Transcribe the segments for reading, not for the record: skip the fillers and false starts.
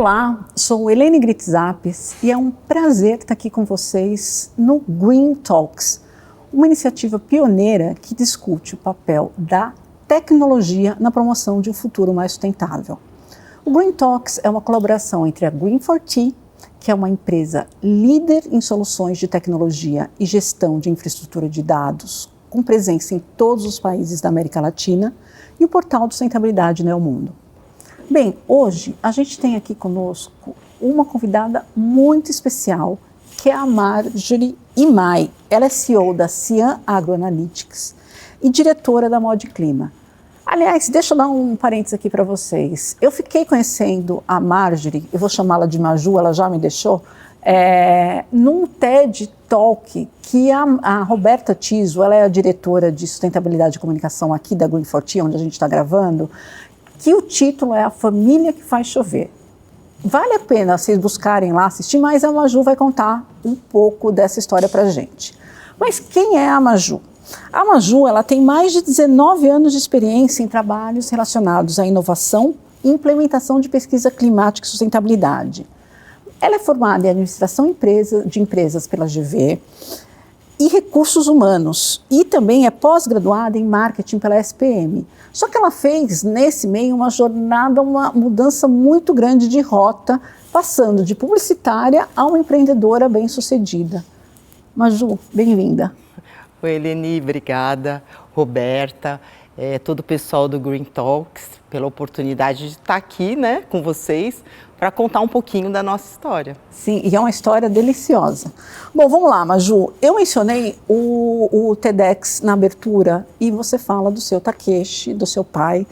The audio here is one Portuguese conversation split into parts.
Olá, sou Helene Gritzapes e é um prazer estar aqui com vocês no Green Talks, uma iniciativa pioneira que discute o papel da tecnologia na promoção de um futuro mais sustentável. O Green Talks é uma colaboração entre a Green4T, que é uma empresa líder em soluções de tecnologia e gestão de infraestrutura de dados, com presença em todos os países da América Latina, e o portal de sustentabilidade Neomundo. Bem, hoje a gente tem aqui conosco uma convidada muito especial, que é a Marjorie Imai. Ela é CEO da Cian Agroanalytics e diretora da Mod Clima. Aliás, deixa eu dar um parênteses aqui para vocês. Eu fiquei conhecendo a Marjorie, eu vou chamá-la de Maju, ela já me deixou, num TED Talk que a Roberta Tiso, ela é a diretora de sustentabilidade e comunicação aqui da Green4T, onde a gente está gravando, que o título é A Família que Faz Chover. Vale a pena vocês buscarem lá assistir, mas a Maju vai contar um pouco dessa história para a gente. Mas quem é a Maju? A Maju, ela tem mais de 19 anos de experiência em trabalhos relacionados à inovação e implementação de pesquisa climática e sustentabilidade. Ela é formada em administração de empresas pela GV e recursos humanos e também é pós-graduada em marketing pela SPM. Só que ela fez nesse meio uma jornada, uma mudança muito grande de rota, passando de publicitária a uma empreendedora bem-sucedida. Maju, bem-vinda. Oi, Eleni, obrigada. Roberta, todo o pessoal do Green Talks, pela oportunidade de estar aqui, né, com vocês, para contar um pouquinho da nossa história. Sim, e é uma história deliciosa. Bom, vamos lá, Maju. Eu mencionei o TEDx na abertura e você fala do seu Takeshi, do seu pai,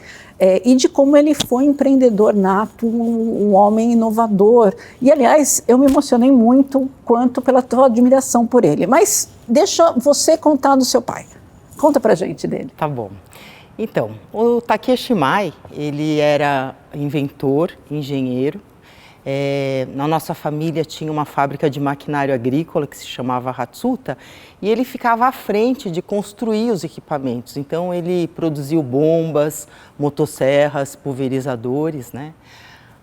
e de como ele foi empreendedor nato, um homem inovador. E, aliás, eu me emocionei muito quanto pela tua admiração por ele. Mas deixa você contar do seu pai. Conta pra gente dele. Tá bom. Então, o Takeshi Imai, ele era inventor, engenheiro. Na nossa família tinha uma fábrica de maquinário agrícola que se chamava Hatsuta e ele ficava à frente de construir os equipamentos. Então ele produziu bombas, motosserras, pulverizadores, né?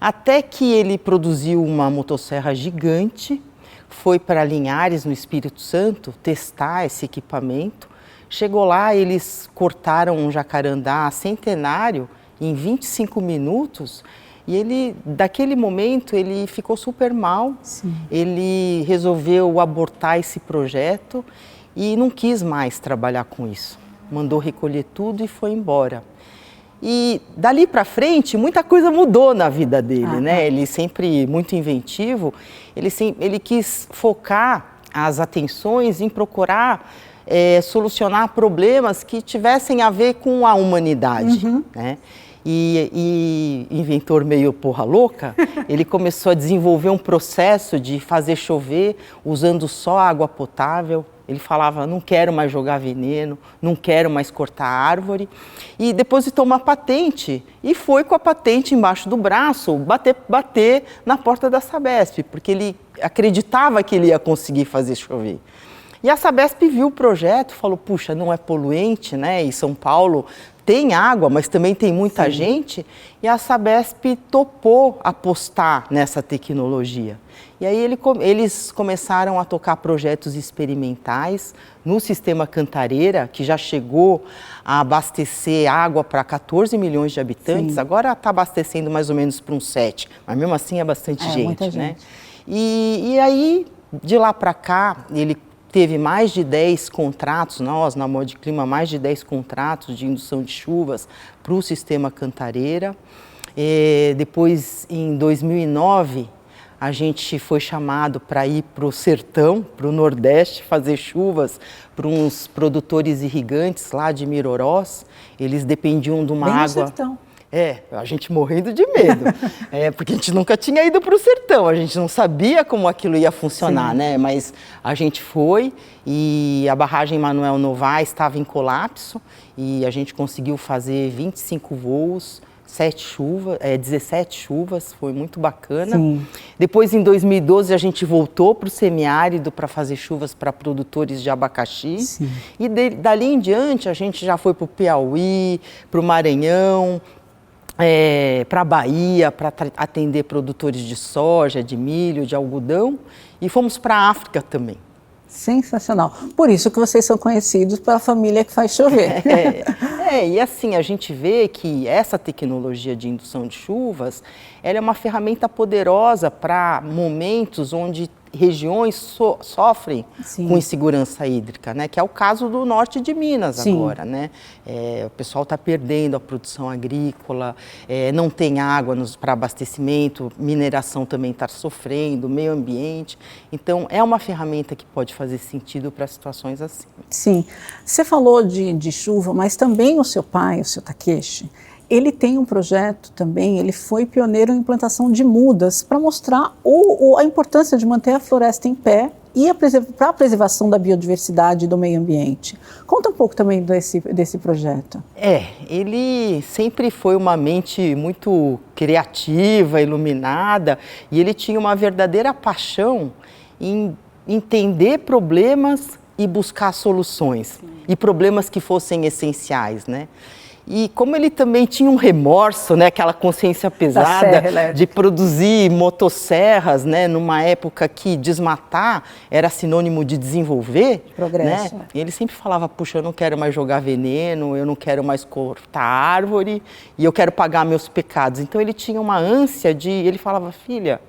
Até que ele produziu uma motosserra gigante, foi para Linhares, no Espírito Santo, testar esse equipamento. Chegou lá, eles cortaram um jacarandá centenário em 25 minutos. E ele, daquele momento, ele ficou super mal. Sim. Ele resolveu abortar esse projeto e não quis mais trabalhar com isso. Mandou recolher tudo e foi embora. E dali para frente, muita coisa mudou na vida dele, né? Ele sempre muito inventivo, ele quis focar as atenções em procurar solucionar problemas que tivessem a ver com a humanidade, né? E inventor meio porra louca, ele começou a desenvolver um processo de fazer chover usando só água potável. Ele falava, não quero mais jogar veneno, não quero mais cortar árvore. E depositou uma patente e foi com a patente embaixo do braço bater na porta da Sabesp, porque ele acreditava que ele ia conseguir fazer chover. E a Sabesp viu o projeto, falou, puxa, não é poluente, né? E São Paulo tem água, mas também tem muita gente, e a Sabesp topou apostar nessa tecnologia. E aí eles começaram a tocar projetos experimentais no sistema Cantareira, que já chegou a abastecer água para 14 milhões de habitantes, Sim. Agora está abastecendo mais ou menos para uns 7, mas mesmo assim é bastante gente, né? E aí, de lá para cá, ele teve mais de 10 contratos, nós na Mod Clima, mais de 10 contratos de indução de chuvas para o sistema Cantareira. Depois, em 2009, a gente foi chamado para ir para o sertão, para o Nordeste, fazer chuvas para uns produtores irrigantes lá de Mirorós. Eles dependiam de uma água... sertão. A gente morrendo de medo, porque a gente nunca tinha ido para o sertão, a gente não sabia como aquilo ia funcionar, Sim. né? Mas a gente foi e a barragem Manuel Novaes estava em colapso e a gente conseguiu fazer 25 voos, 17 chuvas, foi muito bacana. Sim. Depois, em 2012, a gente voltou para o semiárido para fazer chuvas para produtores de abacaxi. Sim. E dali em diante, a gente já foi para o Piauí, para o Maranhão, para a Bahia, para atender produtores de soja, de milho, de algodão, e fomos para a África também. Sensacional. Por isso que vocês são conhecidos pela família que faz chover. E assim, a gente vê que essa tecnologia de indução de chuvas, ela é uma ferramenta poderosa para momentos onde regiões sofrem com insegurança hídrica, né? Que é o caso do norte de Minas agora, né? O pessoal está perdendo a produção agrícola, não tem água para abastecimento, mineração também está sofrendo, meio ambiente. Então, é uma ferramenta que pode fazer sentido para situações assim. Sim. Você falou de chuva, mas também o seu pai, o seu Takeshi, ele tem um projeto também, ele foi pioneiro em implantação de mudas para mostrar a importância de manter a floresta em pé e para a preservação da biodiversidade e do meio ambiente. Conta um pouco também desse projeto. Ele sempre foi uma mente muito criativa, iluminada, e ele tinha uma verdadeira paixão em entender problemas e buscar soluções, e problemas que fossem essenciais, né? E como ele também tinha um remorso, né, aquela consciência pesada de produzir motosserras, né, numa época que desmatar era sinônimo de desenvolver, progresso, né? Ele sempre falava, puxa, eu não quero mais jogar veneno, eu não quero mais cortar árvore e eu quero pagar meus pecados. Então ele tinha uma ânsia ele falava, filha,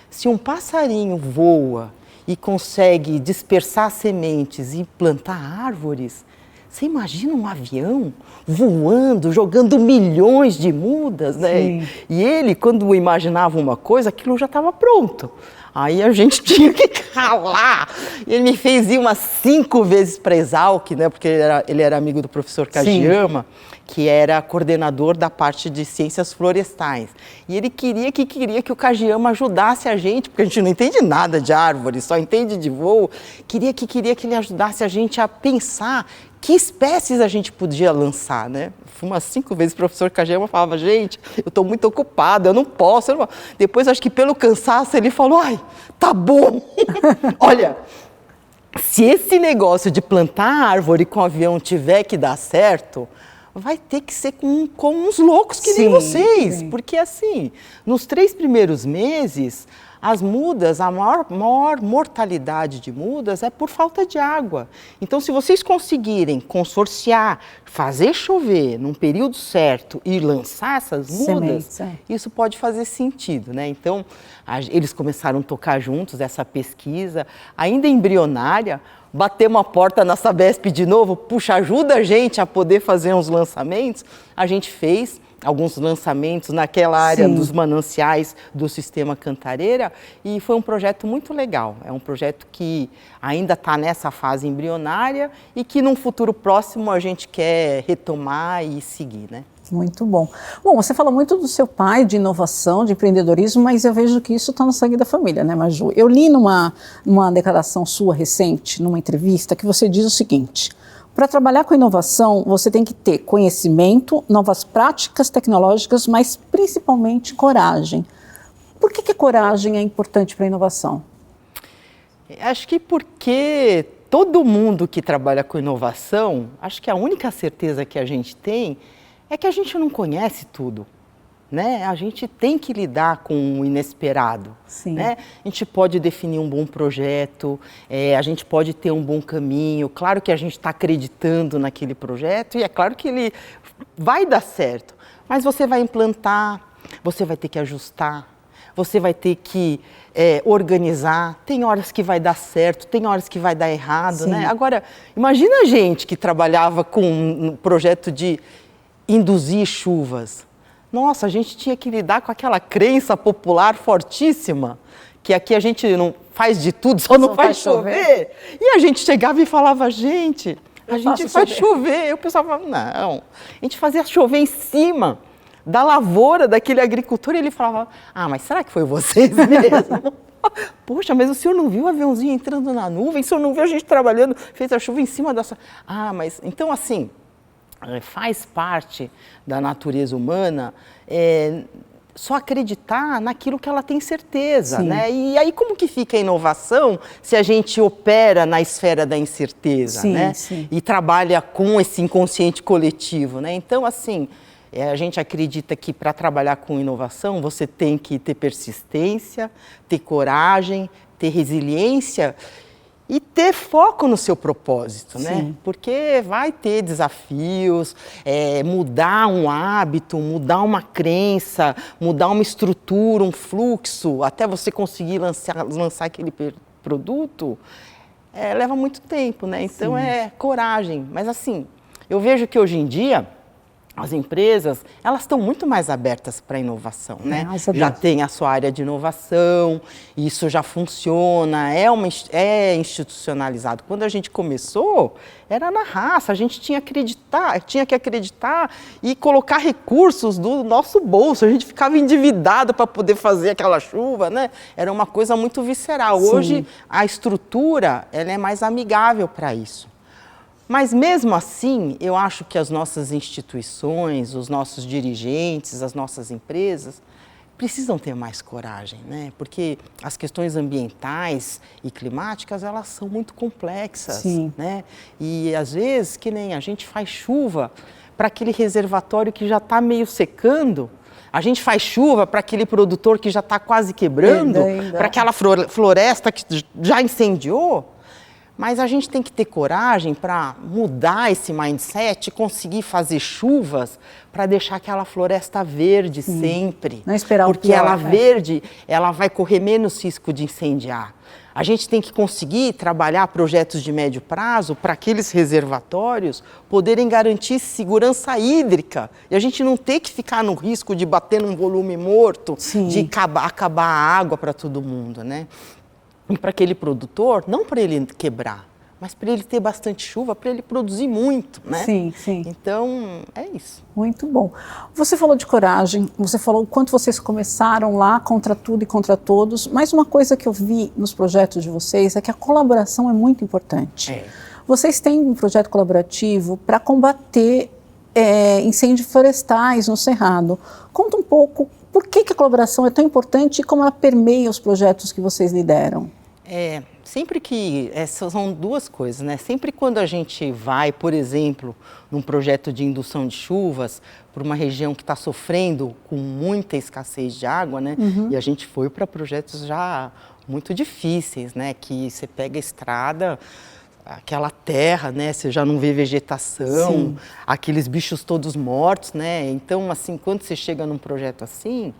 se um passarinho voa e consegue dispersar sementes e plantar árvores, você imagina um avião voando, jogando milhões de mudas, né? Sim. E ele, quando imaginava uma coisa, aquilo já estava pronto. Aí a gente tinha que calar. Ele me fez ir umas 5 vezes para a Exalc, né? Porque ele era amigo do professor Kajiyama, que era coordenador da parte de ciências florestais. E ele queria que o Kajiyama ajudasse a gente, porque a gente não entende nada de árvore, só entende de voo. Queria que ele ajudasse a gente a pensar que espécies a gente podia lançar, né? Fui umas 5 vezes o professor Kajiyama falava, gente, eu estou muito ocupado, eu não posso. Depois, acho que pelo cansaço, ele falou, ai, tá bom. Olha, se esse negócio de plantar árvore com avião tiver que dar certo, vai ter que ser com uns loucos que nem vocês. Porque assim, nos 3 primeiros meses, as mudas, a maior mortalidade de mudas é por falta de água. Então, se vocês conseguirem consorciar, fazer chover num período certo e lançar essas mudas, isso pode fazer sentido, né? Então, eles começaram a tocar juntos essa pesquisa, ainda embrionária, batemos a porta na Sabesp de novo, puxa, ajuda a gente a poder fazer uns lançamentos. A gente fez alguns lançamentos naquela área dos mananciais do Sistema Cantareira e foi um projeto muito legal. É um projeto que ainda está nessa fase embrionária e que num futuro próximo a gente quer retomar e seguir, né? Muito bom. Bom, você fala muito do seu pai, de inovação, de empreendedorismo, mas eu vejo que isso está no sangue da família, né, Maju? Eu li numa declaração sua recente, numa entrevista, que você diz o seguinte: para trabalhar com inovação, você tem que ter conhecimento, novas práticas tecnológicas, mas principalmente coragem. Por que coragem é importante para a inovação? Acho que porque todo mundo que trabalha com inovação, acho que a única certeza que a gente tem é que a gente não conhece tudo, né? A gente tem que lidar com o inesperado, né? A gente pode definir um bom projeto, a gente pode ter um bom caminho, claro que a gente está acreditando naquele projeto e é claro que ele vai dar certo, mas você vai implantar, você vai ter que ajustar, você vai ter que organizar, tem horas que vai dar certo, tem horas que vai dar errado, né? Agora, imagina a gente que trabalhava com um projeto de induzir chuvas. Nossa, a gente tinha que lidar com aquela crença popular fortíssima, que aqui a gente não faz de tudo, só não faz chover. E a gente chegava e falava, gente, a gente faz chover. Eu pensava, não, a gente fazia chover em cima da lavoura daquele agricultor. E ele falava, mas será que foi vocês mesmo? Poxa, mas o senhor não viu o aviãozinho entrando na nuvem? O senhor não viu a gente trabalhando, fez a chuva em cima da... mas então assim... faz parte da natureza humana só acreditar naquilo que ela tem certeza, né? E aí como que fica a inovação se a gente opera na esfera da incerteza, né? E trabalha com esse inconsciente coletivo, né? Então, assim, A gente acredita que para trabalhar com inovação você tem que ter persistência, ter coragem, ter resiliência e ter foco no seu propósito, né? Porque vai ter desafios, mudar um hábito, mudar uma crença, mudar uma estrutura, um fluxo, até você conseguir lançar aquele produto, leva muito tempo, né? Então é coragem. Mas assim, eu vejo que hoje em dia as empresas, elas estão muito mais abertas para a inovação, né? Já tem a sua área de inovação, isso já funciona, é institucionalizado. Quando a gente começou, era na raça, a gente tinha que acreditar e colocar recursos do nosso bolso, a gente ficava endividado para poder fazer aquela chuva, né? Era uma coisa muito visceral. Hoje, a estrutura, ela é mais amigável para isso. Mas mesmo assim, eu acho que as nossas instituições, os nossos dirigentes, as nossas empresas precisam ter mais coragem, né? Porque as questões ambientais e climáticas, elas são muito complexas, né? E às vezes, que nem a gente faz chuva para aquele reservatório que já está meio secando, a gente faz chuva para aquele produtor que já está quase quebrando, para aquela floresta que já incendiou. Mas a gente tem que ter coragem para mudar esse mindset e conseguir fazer chuvas para deixar aquela floresta verde sempre. Não esperar o pior. Porque ela verde, ela vai correr menos risco de incendiar. A gente tem que conseguir trabalhar projetos de médio prazo para aqueles reservatórios poderem garantir segurança hídrica. E a gente não ter que ficar no risco de bater num volume morto, de acabar a água para todo mundo, né? E para aquele produtor, não para ele quebrar, mas para ele ter bastante chuva, para ele produzir muito, né? Então, é isso. Muito bom. Você falou de coragem, você falou o quanto vocês começaram lá contra tudo e contra todos, mas uma coisa que eu vi nos projetos de vocês é que a colaboração é muito importante. Vocês têm um projeto colaborativo para combater incêndios florestais no Cerrado. Conta um pouco por que a colaboração é tão importante e como ela permeia os projetos que vocês lideram. Sempre que, são duas coisas, né? Sempre quando a gente vai, por exemplo, num projeto de indução de chuvas, para uma região que está sofrendo com muita escassez de água, né? E a gente foi para projetos já muito difíceis, né? Que você pega a estrada, aquela terra, né? Você já não vê vegetação, aqueles bichos todos mortos, né? Então, assim, quando você chega num projeto assim,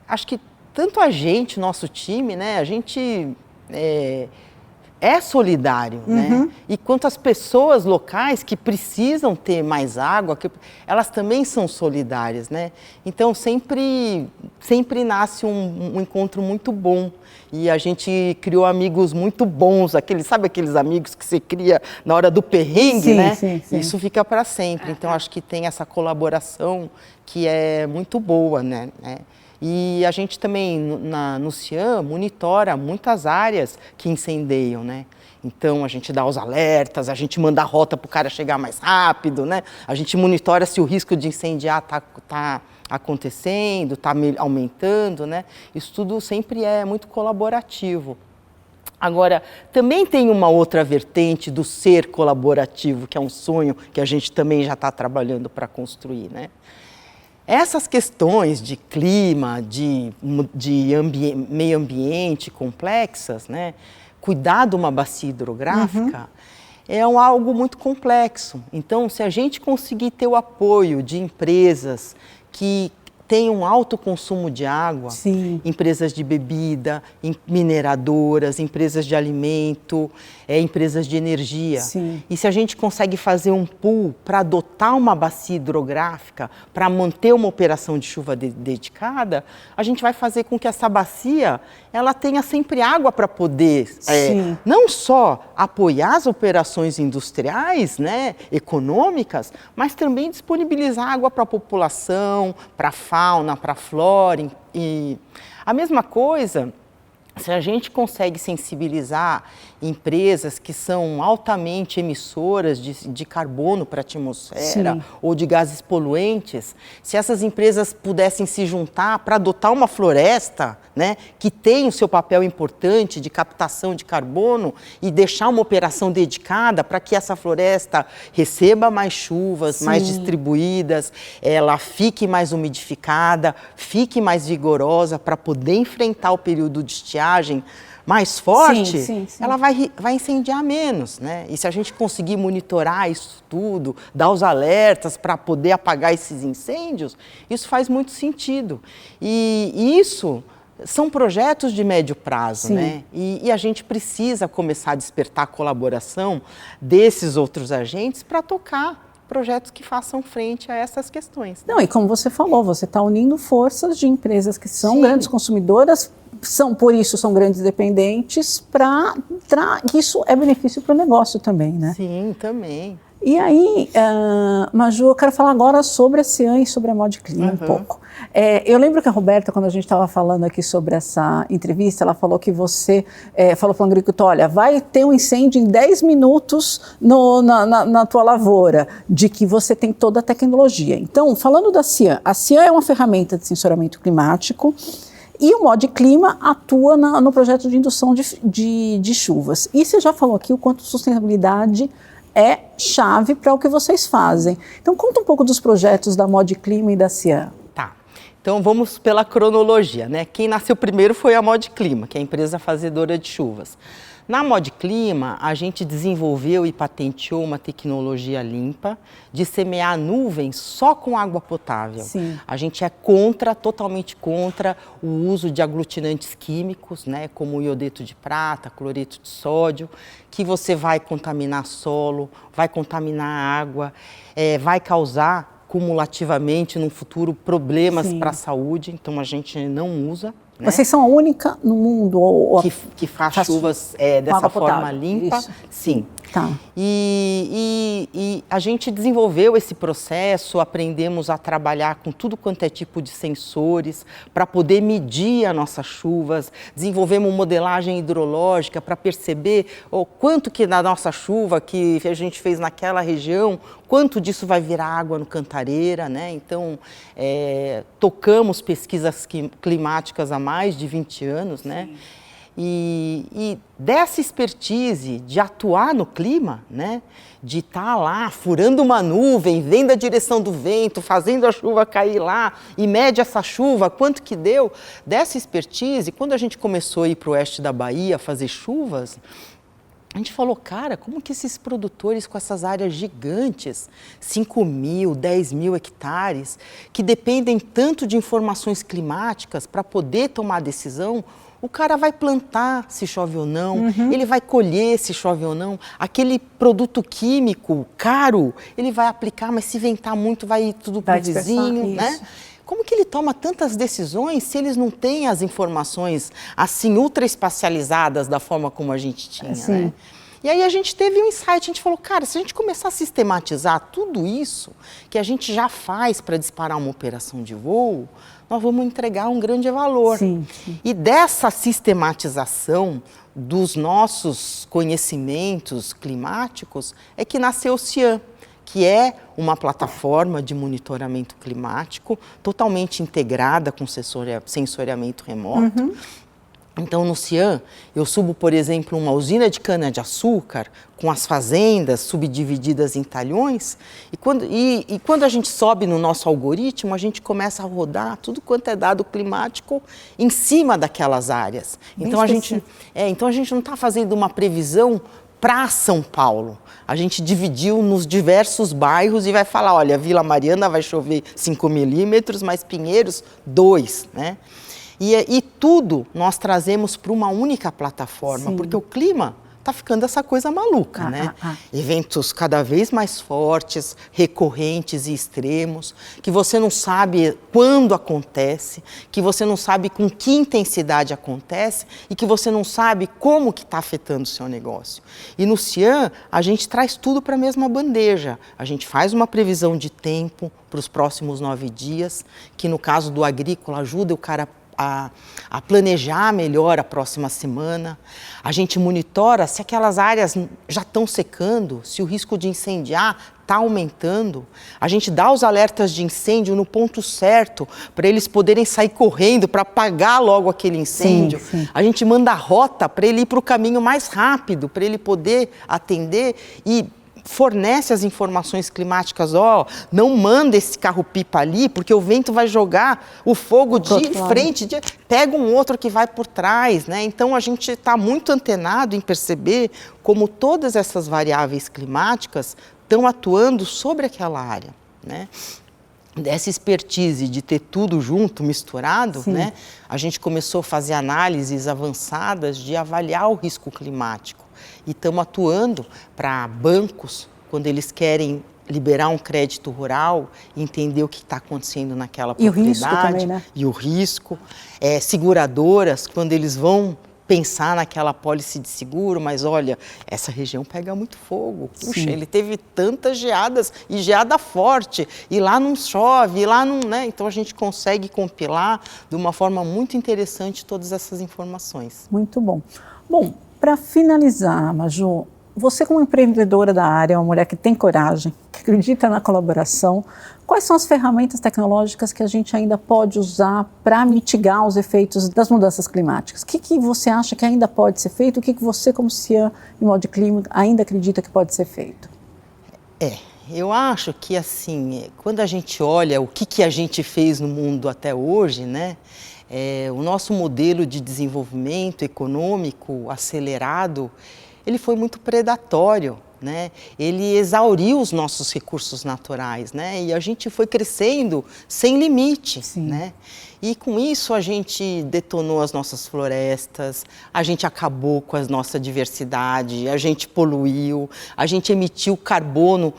acho que tanto a gente, nosso time, né? A gente é solidário, né? E quanto as pessoas locais que precisam ter mais água, elas também são solidárias, né? Então, sempre nasce um encontro muito bom. E a gente criou amigos muito bons, sabe aqueles amigos que você cria na hora do perrengue, né? Isso fica para sempre. Então, acho que tem essa colaboração que é muito boa, né? E a gente também, no CIAM, monitora muitas áreas que incendeiam, né? Então, a gente dá os alertas, a gente manda a rota para o cara chegar mais rápido, né? A gente monitora se o risco de incendiar está acontecendo, está aumentando, né? Isso tudo sempre é muito colaborativo. Agora, também tem uma outra vertente do ser colaborativo, que é um sonho que a gente também já está trabalhando para construir, né? Essas questões de clima, de meio ambiente complexas, né? Cuidar de uma bacia hidrográfica é algo muito complexo. Então, se a gente conseguir ter o apoio de empresas que têm um alto consumo de água, empresas de bebida, mineradoras, empresas de alimento, empresas de energia. E se a gente consegue fazer um pool para adotar uma bacia hidrográfica, para manter uma operação de chuva dedicada, a gente vai fazer com que essa bacia ela tenha sempre água para poder não só apoiar as operações industriais, né, econômicas, mas também disponibilizar água para a população, para a fauna, para a flora. E a mesma coisa, se a gente consegue sensibilizar empresas que são altamente emissoras de carbono para a atmosfera, sim, ou de gases poluentes, se essas empresas pudessem se juntar para adotar uma floresta, né, que tem o seu papel importante de captação de carbono e deixar uma operação dedicada para que essa floresta receba mais chuvas, mais sim, distribuídas, ela fique mais umidificada, fique mais vigorosa para poder enfrentar o período de estiagem mais forte, sim, sim. ela vai incendiar menos, né? E se a gente conseguir monitorar isso tudo, dar os alertas para poder apagar esses incêndios, isso faz muito sentido. E isso são projetos de médio prazo, né? E a gente precisa começar a despertar a colaboração desses outros agentes para tocar projetos que façam frente a essas questões. Não, e como você falou, você está unindo forças de empresas que são Sim. grandes consumidoras, por isso são grandes dependentes, que isso é benefício para o negócio também, né? Sim, também. E aí, Maju, eu quero falar agora sobre a Cian e sobre a Modclima um pouco. Eu lembro que a Roberta, quando a gente estava falando aqui sobre essa entrevista, ela falou que você falou para o agricultor, olha, vai ter um incêndio em 10 minutos na tua lavoura, de que você tem toda a tecnologia. Então, falando da Cian, a Cian é uma ferramenta de sensoramento climático e o Modclima atua no projeto de indução de chuvas. E você já falou aqui o quanto sustentabilidade é chave para o que vocês fazem. Então, conta um pouco dos projetos da Modclima e da Cian. Tá. Então, vamos pela cronologia, né? Quem nasceu primeiro foi a Modclima, que é a empresa fazedora de chuvas. Na Modclima, a gente desenvolveu e patenteou uma tecnologia limpa de semear nuvens só com água potável. Sim. A gente é totalmente contra o uso de aglutinantes químicos, né, como o iodeto de prata, cloreto de sódio, que você vai contaminar solo, vai contaminar a água, vai causar cumulativamente no futuro problemas para a saúde, então a gente não usa. Né? Vocês são a única no mundo que faz chuvas dessa forma limpa? Isso. Sim. Tá. E a gente desenvolveu esse processo, aprendemos a trabalhar com tudo quanto é tipo de sensores para poder medir as nossas chuvas, desenvolvemos modelagem hidrológica para perceber o quanto que da nossa chuva que a gente fez naquela região, quanto disso vai virar água no Cantareira, né? Então, tocamos pesquisas climáticas há mais de 20 anos, né? E dessa expertise de atuar no clima, né, de estar lá furando uma nuvem, vendo a direção do vento, fazendo a chuva cair lá e mede essa chuva, quanto que deu, dessa expertise, quando a gente começou a ir para o oeste da Bahia fazer chuvas, a gente falou, cara, como que esses produtores com essas áreas gigantes, 5.000, 10.000 hectares, que dependem tanto de informações climáticas para poder tomar decisão, o cara vai plantar se chove ou não, ele vai colher se chove ou não, aquele produto químico caro, ele vai aplicar, mas se ventar muito vai ir tudo para o vizinho, né? Como que ele toma tantas decisões se eles não têm as informações assim ultra espacializadas da forma como a gente tinha, né? E aí a gente teve um insight, a gente falou, cara, se a gente começar a sistematizar tudo isso que a gente já faz para disparar uma operação de voo, nós vamos entregar um grande valor. Sim. E dessa sistematização dos nossos conhecimentos climáticos é que nasceu o Cian, que é uma plataforma de monitoramento climático totalmente integrada com sensoriamento remoto. Então, no Cian, eu subo, por exemplo, uma usina de cana-de-açúcar com as fazendas subdivididas em talhões e quando a gente sobe no nosso algoritmo, a gente começa a rodar tudo quanto é dado climático em cima daquelas áreas. Então a gente não está fazendo uma previsão para São Paulo. A gente dividiu nos diversos bairros e vai falar, olha, Vila Mariana vai chover 5 milímetros, mas Pinheiros 2, né? E tudo nós trazemos para uma única plataforma, porque o clima está ficando essa coisa maluca, né? Eventos cada vez mais fortes, recorrentes e extremos, que você não sabe quando acontece, que você não sabe com que intensidade acontece e que você não sabe como que está afetando o seu negócio. E no Cian, a gente traz tudo para a mesma bandeja. A gente faz uma previsão de tempo para os próximos 9 dias, que no caso do agrícola ajuda o cara a planejar melhor a próxima semana. A gente monitora se aquelas áreas já estão secando, se o risco de incendiar está aumentando. A gente dá os alertas de incêndio no ponto certo, para eles poderem sair correndo, para apagar logo aquele incêndio. Sim, sim. A gente manda a rota para ele ir para o caminho mais rápido, para ele poder atender e fornece as informações climáticas, não manda esse carro-pipa ali, porque o vento vai jogar o fogo de frente, pega um outro que vai por trás, né? Então a gente está muito antenado em perceber como todas essas variáveis climáticas estão atuando sobre aquela área, né? Dessa expertise de ter tudo junto, misturado, né? A gente começou a fazer análises avançadas de avaliar o risco climático. E estamos atuando para bancos, quando eles querem liberar um crédito rural, entender o que está acontecendo naquela propriedade. E o risco também, né? E o risco. Seguradoras, quando eles vão pensar naquela apólice de seguro, mas olha, essa região pega muito fogo. Puxa, ele teve tantas geadas, e geada forte, e lá não chove, e lá não, né? Então a gente consegue compilar de uma forma muito interessante todas essas informações. Muito bom. Bom, para finalizar, Maju, você como empreendedora da área, uma mulher que tem coragem, que acredita na colaboração, quais são as ferramentas tecnológicas que a gente ainda pode usar para mitigar os efeitos das mudanças climáticas? O que você acha que ainda pode ser feito? O que você, como CIAN em Mod Clima, ainda acredita que pode ser feito? Eu acho que, assim, quando a gente olha o que a gente fez no mundo até hoje, né? O nosso modelo de desenvolvimento econômico acelerado, ele foi muito predatório, né? Ele exauriu os nossos recursos naturais, né? E a gente foi crescendo sem limite, né? E com isso a gente detonou as nossas florestas, a gente acabou com a nossa diversidade, a gente poluiu, a gente emitiu carbono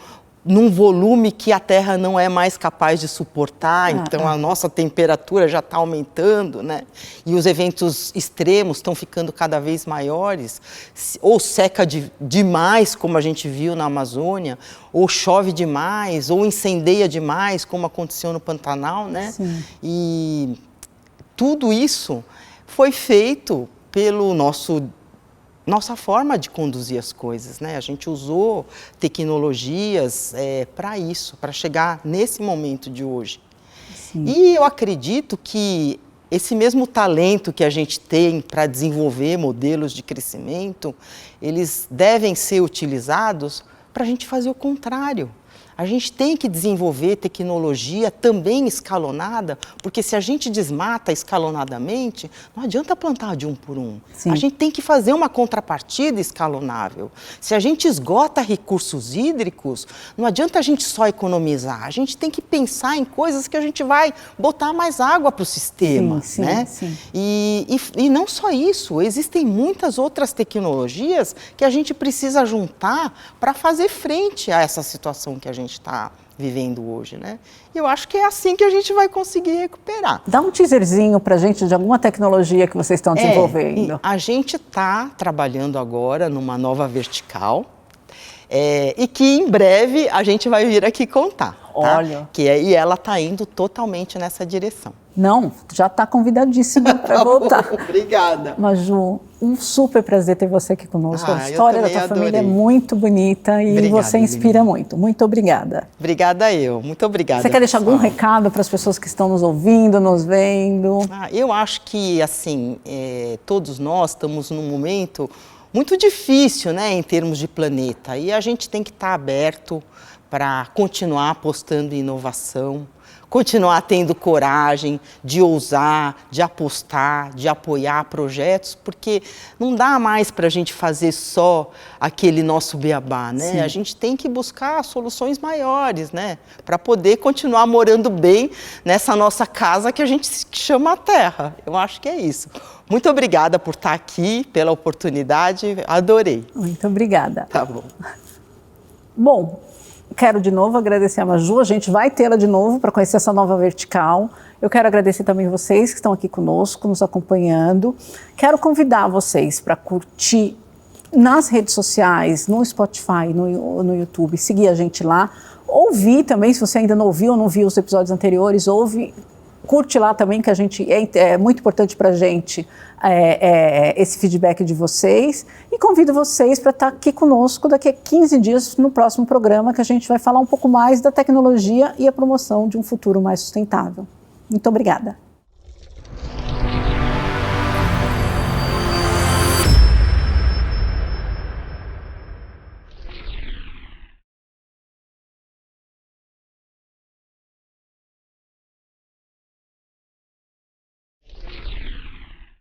num volume que a Terra não é mais capaz de suportar, então a nossa temperatura já está aumentando, né? E os eventos extremos estão ficando cada vez maiores, ou seca demais, como a gente viu na Amazônia, ou chove demais, ou incendeia demais, como aconteceu no Pantanal, né? E tudo isso foi feito pelo nossa forma de conduzir as coisas, né? A gente usou tecnologias para isso, para chegar nesse momento de hoje. E eu acredito que esse mesmo talento que a gente tem para desenvolver modelos de crescimento, eles devem ser utilizados para a gente fazer o contrário. A gente tem que desenvolver tecnologia também escalonada, porque se a gente desmata escalonadamente, não adianta plantar de um por um. A gente tem que fazer uma contrapartida escalonável. Se a gente esgota recursos hídricos, não adianta a gente só economizar. A gente tem que pensar em coisas que a gente vai botar mais água para o sistema, né? E não só isso, existem muitas outras tecnologias que a gente precisa juntar para fazer frente a essa situação que a gente está vivendo hoje, né? E eu acho que é assim que a gente vai conseguir recuperar. Dá um teaserzinho para a gente de alguma tecnologia que vocês estão desenvolvendo. A gente está trabalhando agora numa nova vertical e que em breve a gente vai vir aqui contar. Tá? Olha. E ela está indo totalmente nessa direção. Não, já está convidadíssima para voltar. Obrigada. Maju, um super prazer ter você aqui conosco. A história da tua família é muito bonita e você inspira muito. Muito obrigada. Obrigada eu. Muito obrigada. Você quer deixar algum recado para as pessoas que estão nos ouvindo, nos vendo? Eu acho que, assim, todos nós estamos num momento muito difícil, né, em termos de planeta. E a gente tem que estar aberto para continuar apostando em inovação, continuar tendo coragem de ousar, de apostar, de apoiar projetos, porque não dá mais para a gente fazer só aquele nosso beabá, né? A gente tem que buscar soluções maiores, né? Para poder continuar morando bem nessa nossa casa que a gente chama a Terra. Eu acho que é isso. Muito obrigada por estar aqui, pela oportunidade, adorei. Muito obrigada. Tá bom. Bom, quero de novo agradecer a Maju, a gente vai tê-la de novo para conhecer essa nova vertical. Eu quero agradecer também vocês que estão aqui conosco, nos acompanhando. Quero convidar vocês para curtir nas redes sociais, no Spotify, no YouTube, seguir a gente lá. Ouvir também, se você ainda não ouviu ou não viu os episódios anteriores, ouve curte lá também, que é muito importante para a gente esse feedback de vocês. E convido vocês para estar aqui conosco daqui a 15 dias no próximo programa, que a gente vai falar um pouco mais da tecnologia e a promoção de um futuro mais sustentável. Muito obrigada.